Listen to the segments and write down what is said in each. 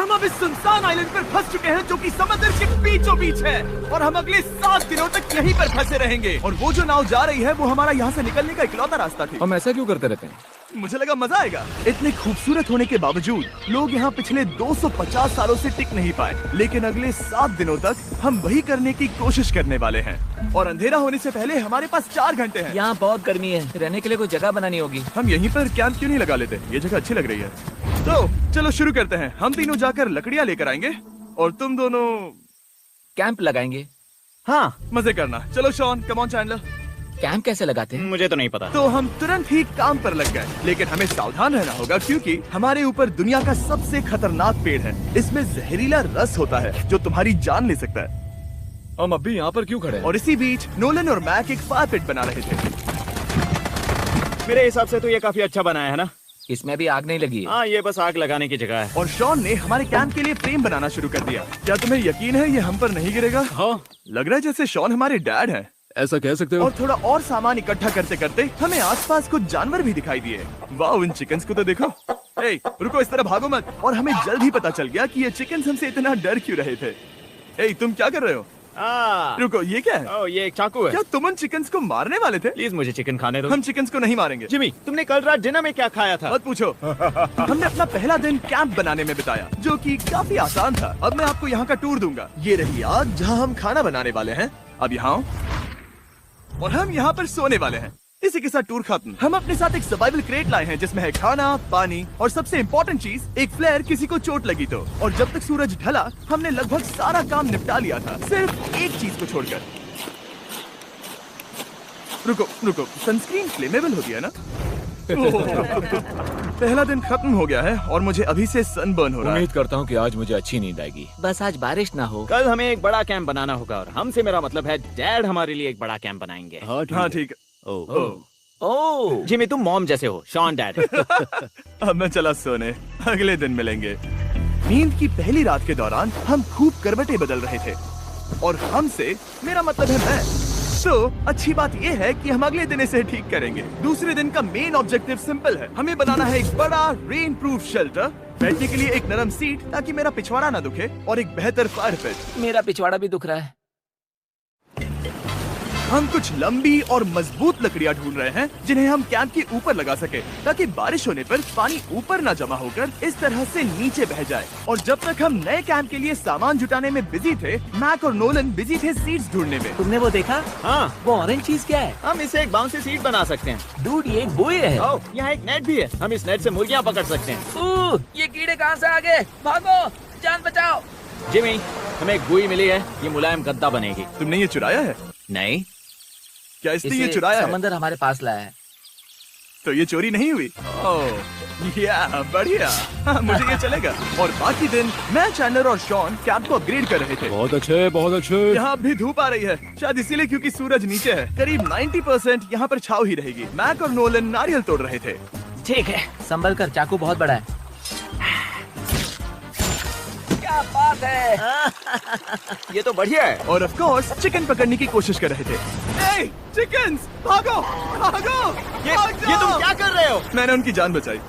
हम अब इस सुनसान आइलैंड पर फंस चुके हैं जो कि समंदर के बीचों बीच है, और हम अगले 7 दिनों तक यहीं पर फंसे रहेंगे। और वो जो नाव जा रही है वो हमारा यहाँ से निकलने का इकलौता रास्ता थी। हम ऐसा क्यों करते रहते हैं? मुझे लगा मजा आएगा। इतने खूबसूरत होने के बावजूद लोग यहाँ पिछले 250 सालों से टिक नहीं पाए, लेकिन अगले 7 दिनों तक हम वही करने की कोशिश करने वाले हैं। और अंधेरा होने से पहले हमारे पास 4 घंटे हैं। यहाँ बहुत गर्मी है, रहने के लिए कोई जगह बनानी होगी। हम यहीं पर कैंप क्यों नहीं लगा लेते? ये जगह अच्छी लग रही है। तो चलो शुरू करते हैं। हम तीनों जाकर लकड़ियाँ लेकर आएंगे और तुम दोनों कैंप लगाएंगे। हाँ, मजे करना। चलो Shawn, come on Chandler. Camp कैसे लगाते हैं? मुझे तो नहीं पता। तो हम तुरंत ही काम पर लग गए, लेकिन हमें सावधान रहना होगा क्योंकि हमारे ऊपर दुनिया का सबसे खतरनाक पेड़ है। इसमें जहरीला रस होता है जो तुम्हारी जान ले सकता है। हम अभी यहाँ पर क्यों खड़े हैं? और इसी बीच नोलन और मैक एक फायर पिट बना रहे थे। मेरे हिसाब से तो ये काफी अच्छा बनाया है ना? इसमें भी आग नहीं लगी है। हाँ, ये बस आग लगाने की जगह है। और शॉन ने हमारे कैंप के लिए फ्रेम बनाना शुरू कर दिया। क्या तुम्हें यकीन है ये हम पर नहीं गिरेगा? हाँ, लग रहा है जैसे शॉन हमारे डैड हैं। ऐसा कह सकते हो? और थोड़ा और सामान इकट्ठा करते करते हमें आसपास कुछ जानवर भी दिखाई दिए। वाह, इन चिकन्स को तो देखो। ए, रुको, इस तरह भागो मत। और हमें जल्द ही पता चल गया कि ये चिकन्स हमसे इतना डर क्यों रहे थे। ए, तुम क्या कर रहे हो? रुको, ये क्या है? ये एक चाकू है। क्या तुम उन चिकन्स को मारने वाले थे? प्लीज मुझे चिकन खाने दो। हम चिकन्स को नहीं मारेंगे। जिमी, तुमने कल रात डिनर में क्या खाया था? मत पूछो। हमने अपना पहला दिन कैंप बनाने में बिताया, जो कि काफी आसान था। अब मैं आपको यहाँ का टूर दूंगा। ये रही आग जहाँ हम खाना बनाने वाले हैं। अब यहाँ और हम यहाँ पर सोने वाले हैं। इसी के साथ टूर खत्म। हम अपने साथ एक सर्वाइवल क्रेट लाए हैं जिसमें है खाना, पानी और सबसे इम्पोर्टेंट चीज, एक फ्लेयर किसी को चोट लगी तो। और जब तक सूरज ढला हमने लगभग सारा काम निपटा लिया था, सिर्फ एक चीज को छोड़कर। रुको, सनस्क्रीन फ्लेमेबल होती है ना? पहला दिन खत्म हो गया है और मुझे अभी से सनबर्न हो रहा है। उम्मीद करता हूँ कि आज मुझे अच्छी नींद आएगी। बस आज बारिश ना हो। कल हमें एक बड़ा कैंप बनाना होगा और हमसे मेरा मतलब है डैड हमारे लिए एक बड़ा कैंप बनाएंगे। हाँ ठीक है। ओह, जिमी, तुम मॉम जैसे हो। Shawn dad. अब मैं चला सोने, अगले दिन मिलेंगे। नींद की पहली रात के दौरान हम खूब करवटें बदल रहे थे, और हमसे मेरा मतलब है मैं। तो अच्छी बात यह है कि हम अगले दिन इसे ठीक करेंगे। दूसरे दिन का मेन ऑब्जेक्टिव सिंपल है। हमें बनाना है एक बड़ा रेन प्रूफ शेल्टर, बैठने के लिए एक नरम सीट ताकि मेरा पिछवाड़ा ना दुखे, और एक बेहतर फायर पिट। मेरा पिछवाड़ा भी दुख रहा है। हम कुछ लंबी और मजबूत लकड़ियां ढूंढ रहे हैं जिन्हें हम कैंप के ऊपर लगा सके, ताकि बारिश होने पर पानी ऊपर ना जमा होकर इस तरह से नीचे बह जाए। और जब तक हम नए कैंप के लिए सामान जुटाने में बिजी थे, मैक और नोलन बिजी थे सीड्स ढूंढने में। तुमने वो देखा? हाँ, वो ऑरेंज चीज क्या है? हम इसे एक बाउंसी सीट बना सकते हैं। डूड, ये एक बुए है। यहाँ एक नेट भी है। हम इस नेट से मुर्गियाँ पकड़ सकते हैं। ये कीड़े कहाँ से आ गए? भागो, जान बचाओ। जिमी, हमें एक बुई मिली है। ये मुलायम गद्दा बनेगी। तुमने ये चुराया है? नहीं, क्या इसने ये चुराया है? समंदर हमारे पास लाया है। तो ये चोरी नहीं हुई? ओह, या बढ़िया। मुझे ये चलेगा। और बाकी दिन मैं, चैंडलर और शॉन कैंप को अपग्रेड कर रहे थे। बहुत अच्छे, बहुत अच्छे। यहाँ भी धूप आ रही है, शायद इसीलिए क्योंकि सूरज नीचे है। करीब 90% यहाँ पर छाव ही रहेगी। मैक और नोलन नारियल तोड़ रहे थे। ठीक है, संभल कर, चाकू बहुत बड़ा है। क्या बात है। ये तो बढ़िया है। और ऑफ कोर्स चिकन पकड़ने की कोशिश कर रहे थे। ए, चिकन्स, भागो, भागो, ये तुम क्या कर रहे हो? मैंने उनकी जान बचाई।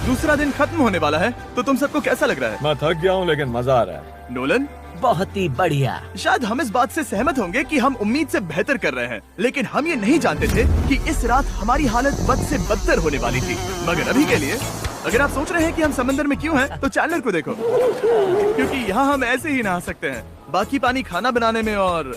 दूसरा दिन खत्म होने वाला है, तो तुम सबको कैसा लग रहा है? मैं थक गया हूँ लेकिन मजा आ रहा है। नोलन? बहुत ही बढ़िया। शायद हम इस बात से सहमत होंगे कि हम उम्मीद से बेहतर कर रहे हैं, लेकिन हम ये नहीं जानते थे कि इस रात हमारी हालत बद से बदतर होने वाली थी। मगर अभी के लिए, अगर आप सोच रहे हैं कि हम समंदर में क्यों हैं, तो चैंडलर को देखो, क्योंकि यहाँ हम ऐसे ही नहा सकते हैं। बाकी पानी खाना बनाने में और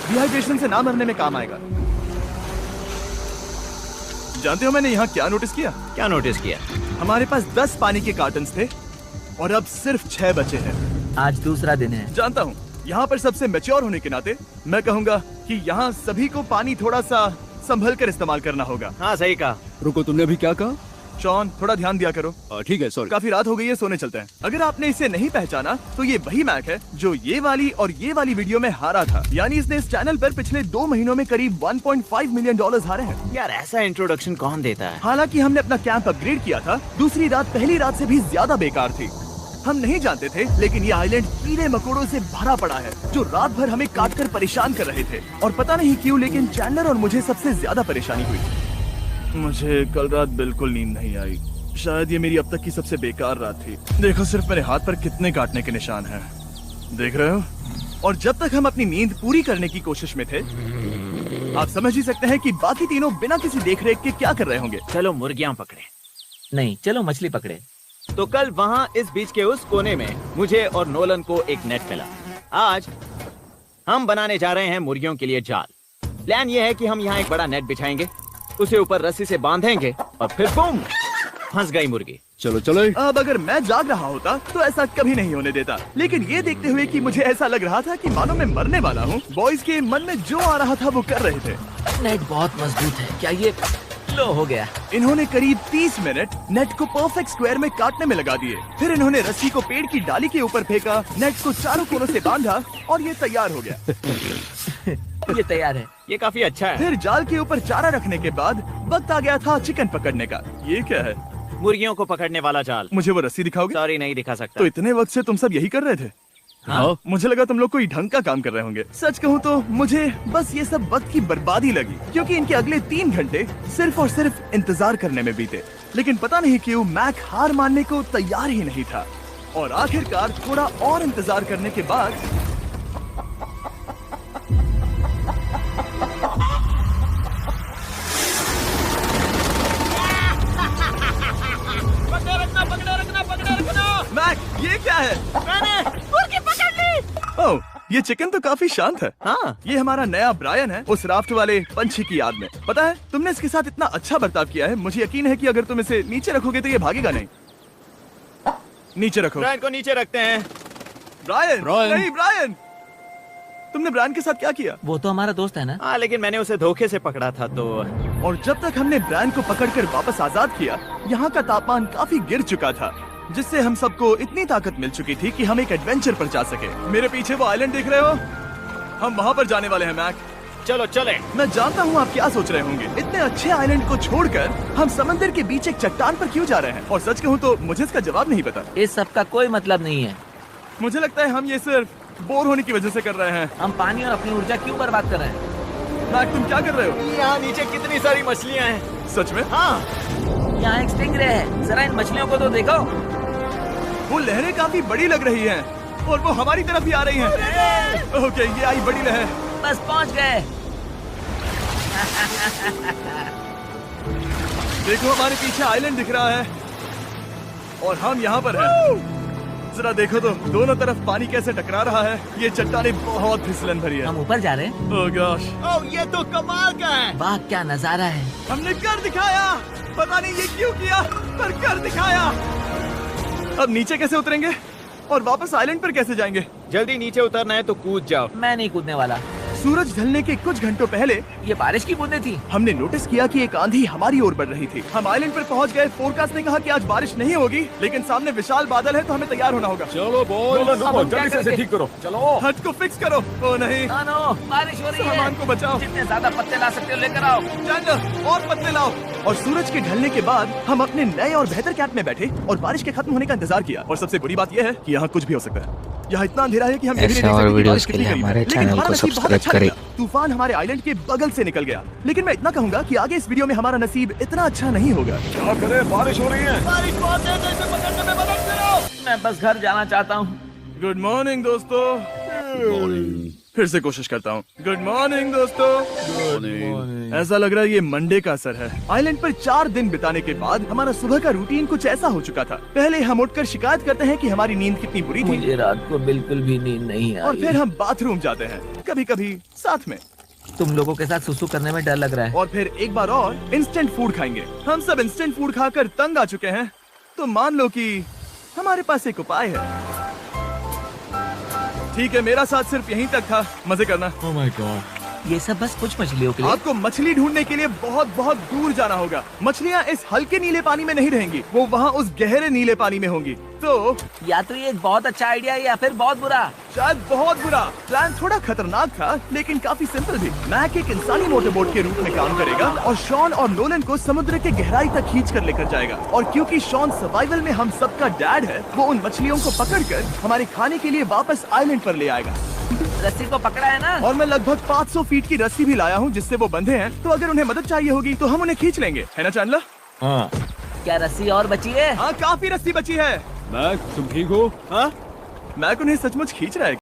डिहाइड्रेशन से ना मरने में काम आएगा। जानते हो मैंने यहाँ क्या नोटिस किया? क्या नोटिस किया? हमारे पास 10 पानी के कार्टन्स थे और अब सिर्फ 6 बचे हैं। आज दूसरा दिन है। जानता हूँ, यहाँ पर सबसे मैच्योर होने के नाते मैं कहूँगा कि यहाँ सभी को पानी थोड़ा सा संभल कर इस्तेमाल करना होगा। हाँ, सही कहा। रुको, तुमने अभी क्या कहा? शॉन, थोड़ा ध्यान दिया करो। ठीक है, सॉरी। काफी रात हो गई है, सोने चलते हैं। अगर आपने इसे नहीं पहचाना तो ये वही मैक है जो ये वाली और ये वाली वीडियो में हारा था। यानी इसने इस चैनल पर पिछले 2 महीनों में करीब $1.5 मिलियन हारे हैं। यार, ऐसा इंट्रोडक्शन कौन देता है? हालांकि हमने अपना कैंप अपग्रेड किया था, दूसरी रात पहली रात से भी ज्यादा बेकार थी। हम नहीं जानते थे, लेकिन ये आइलैंड कीड़े मकोड़ों से भरा पड़ा है जो रात भर हमें काट कर परेशान कर रहे थे। और पता नहीं क्यों, लेकिन चैंडलर और मुझे सबसे ज्यादा परेशानी हुई। मुझे कल रात बिल्कुल नींद नहीं आई। शायद ये मेरी अब तक की सबसे बेकार रात थी। देखो सिर्फ मेरे हाथ पर कितने काटने के निशान हैं। देख रहे हो? और जब तक हम अपनी नींद पूरी करने की कोशिश में थे, आप समझ ही सकते हैं कि बाकी तीनों बिना किसी देखरेख के क्या कर रहे होंगे। चलो मुर्गियां पकड़े। नहीं, चलो मछली पकड़े। तो कल वहाँ इस बीच के उस कोने में मुझे और नोलन को एक नेट मिला। आज हम बनाने जा रहे हैं मुर्गियों के लिए जाल। प्लान ये है कि हम यहाँ एक बड़ा नेट बिछाएंगे, उसे ऊपर रस्सी से बांधेंगे और फिर बूम, फंस गई मुर्गी। चलो चलो। अब अगर मैं जाग रहा होता तो ऐसा कभी नहीं होने देता, लेकिन ये देखते हुए कि मुझे ऐसा लग रहा था कि मानो मैं मरने वाला हूँ, बॉयज के मन में जो आ रहा था वो कर रहे थे। नेट बहुत मजबूत है। क्या ये लो हो गया? इन्होंने करीब 30 मिनट नेट को परफेक्ट स्क्वायर में काटने में लगा दिए। फिर इन्होंने रस्सी को पेड़ की डाली के ऊपर फेंका, नेट को चारों कोनों से बांधा और ये तैयार हो गया। ये तैयार है। ये काफी अच्छा है। फिर जाल के ऊपर चारा रखने के बाद वक्त आ गया था चिकन पकड़ने का। ये क्या है? मुर्गियों को पकड़ने वाला जाल। मुझे वो रस्सी दिखाओगे? सॉरी, नहीं दिखा सकता। तो इतने वक्त से तुम सब यही कर रहे थे? हाँ? मुझे लगा तुम लोग कोई ढंग का काम कर रहे होंगे। सच कहूँ तो मुझे बस ये सब वक्त की बर्बादी लगी, क्योंकि इनके अगले 3 घंटे सिर्फ और सिर्फ इंतजार करने में बीते। लेकिन पता नहीं क्यों मैक हार मानने को तैयार ही नहीं था, और आखिरकार थोड़ा और इंतजार करने के बाद मैक, ये क्या है? मैंने मुर्गी पकड़ ली। ओह, ये चिकन तो काफी शांत है। हाँ, ये हमारा नया ब्रायन है, उस राफ्ट वाले पंछी की याद में। पता है, तुमने इसके साथ इतना अच्छा बर्ताव किया है, मुझे यकीन है कि अगर तुम इसे नीचे रखोगे तो ये भागेगा नहीं। नीचे रखो। ब्रायन को नीचे रखते हैं। Brian, Brian. नहीं ब्रायन। तुमने ब्रायन के साथ क्या किया? वो तो हमारा दोस्त है ना। हाँ, लेकिन मैंने उसे धोखे से पकड़ा था तो। और जब तक हमने ब्रायन को पकड़कर वापस आजाद किया, यहाँ का तापमान काफी गिर चुका था, जिससे हम सबको इतनी ताकत मिल चुकी थी कि हम एक एडवेंचर पर जा सके। मेरे पीछे वो आइलैंड देख रहे हो? हम वहाँ पर जाने वाले हैं मैक। चलो चले। मैं जानता हूँ आप क्या सोच रहे होंगे, इतने अच्छे आइलैंड को छोड़कर हम समंदर के बीच एक चट्टान पर क्यों जा रहे हैं? और सच कहूँ तो मुझे इसका जवाब नहीं पता। इस सब का कोई मतलब नहीं है। मुझे लगता है हम ये सिर्फ बोर होने की वजह से कर रहे हैं। हम पानी और अपनी ऊर्जा क्यों बर्बाद कर रहे हैं? मैक, तुम क्या कर रहे हो? यहाँ नीचे कितनी सारी मछलियाँ हैं। सच में? हाँ, यहाँ एक स्टिंगरे है। जरा इन मछलियों को तो देखो। वो लहरें काफी बड़ी लग रही हैं, और वो हमारी तरफ ही आ रही हैं। ओके, ये आई बड़ी लहर। बस पहुँच गए। देखो, हमारे पीछे आइलैंड दिख रहा है और हम यहाँ पर हैं। जरा देखो तो, दोनों तरफ पानी कैसे टकरा रहा है। ये चट्टानें बहुत फिसलन भरी है। हम ऊपर जा रहे हैं। ओह गॉश, ओह, ये तो कमाल का है। वाह, क्या नजारा है। हमने कर दिखाया। पता नहीं ये क्यों किया, पर कर दिखाया। अब नीचे कैसे उतरेंगे और वापस आइलैंड पर कैसे जाएंगे? जल्दी नीचे उतरना है तो कूद जाओ। मैं नहीं कूदने वाला। सूरज ढलने के कुछ घंटों पहले ये बारिश की बूंदें थी। हमने नोटिस किया कि एक आंधी हमारी ओर बढ़ रही थी। हम आइलैंड पर पहुंच गए। फोरकास्ट ने कहा कि आज बारिश नहीं होगी, लेकिन सामने विशाल बादल है, तो हमें तैयार होना होगा। चलो बॉय, अब हम क्या जल्दी से इसे करेंगे? ठीक करो। चलो। हट को फिक्स करो। ओ नहीं, नो, बारिश हो रही है। सामान को बचाओ। जितने ज्यादा पत्ते ला सकते हो लेकर आओ। चैंडलर, और पत्ते लाओ। और सूरज के ढलने के बाद हम अपने नए और बेहतर कैंप में बैठे और बारिश के खत्म होने का इंतजार किया। और सबसे बुरी बात यह है कि यहाँ कुछ भी हो सकता है। यहाँ इतना अंधेरा है कि हम ये भी नहीं ऐसे देख और सकते कि वीडियोस बारिश के कितनी लिए करीब है। हमारे लेकिन चैनल हमारा को नसीब बहुत सब्सक्राइब अच्छा करें। निकला। तूफान हमारे आइलैंड के बगल से निकल गया, लेकिन मैं इतना कहूंगा कि आगे इस वीडियो में हमारा नसीब इतना अच्छा नहीं होगा। क्या करें, बारिश हो रही है। बारिश बहुत तेज है, इसे पकड़ने में मदद करो। मैं बस घर जाना चाहता हूँ। गुड मॉर्निंग दोस्तों। फिर से कोशिश करता हूँ। गुड मॉर्निंग दोस्तों। ऐसा लग रहा है ये मंडे का असर है। आइलैंड पर 4 दिन बिताने के बाद हमारा सुबह का रूटीन कुछ ऐसा हो चुका था। पहले हम उठकर शिकायत करते हैं कि हमारी नींद कितनी बुरी थी, मुझे रात को बिल्कुल भी नींद नहीं और आई। फिर हम बाथरूम जाते हैं, कभी कभी साथ में, तुम लोगों के साथ सुसु करने में डर लग रहा है। और फिर एक बार और इंस्टेंट फूड खाएंगे। हम सब इंस्टेंट फूड खाकर तंग आ चुके हैं, तो मान लो कि हमारे पास एक उपाय है। ठीक है, मेरा साथ सिर्फ यहीं तक था। मजे करना। Oh my God. ये सब बस कुछ मछलियों के लिए। आपको मछली ढूंढने के लिए बहुत बहुत दूर जाना होगा। मछलियाँ इस हल्के नीले पानी में नहीं रहेंगी, वो वहाँ उस गहरे नीले पानी में होंगी। तो या तो ये एक बहुत अच्छा आइडिया है या फिर बहुत बुरा। शायद बहुत बुरा। प्लान थोड़ा खतरनाक था, लेकिन काफी सिंपल भी। मैक एक इंसानी मोटरबोट के रूप में काम करेगा और शॉन और नोलन को समुद्र के गहराई तक खींच कर लेकर जाएगा। और क्योंकि शॉन सर्वाइवल में हम सबका डैड है, वो उन मछलियों को पकड़कर हमारे खाने के लिए वापस आइलैंड पर ले आएगा। रस्सी को पकड़ा है ना? और मैं लगभग 500 फीट की रस्सी भी लाया हूँ, जिससे वो बंधे हैं, तो अगर उन्हें मदद चाहिए होगी तो हम उन्हें खींच लेंगे, है ना चैंडलर? हाँ। क्या रस्सी और बची है? हाँ, काफी रस्सी बची है। मैक तुम ठीक हो? हाँ, मैक उन्हें सचमुच खींच रहा है।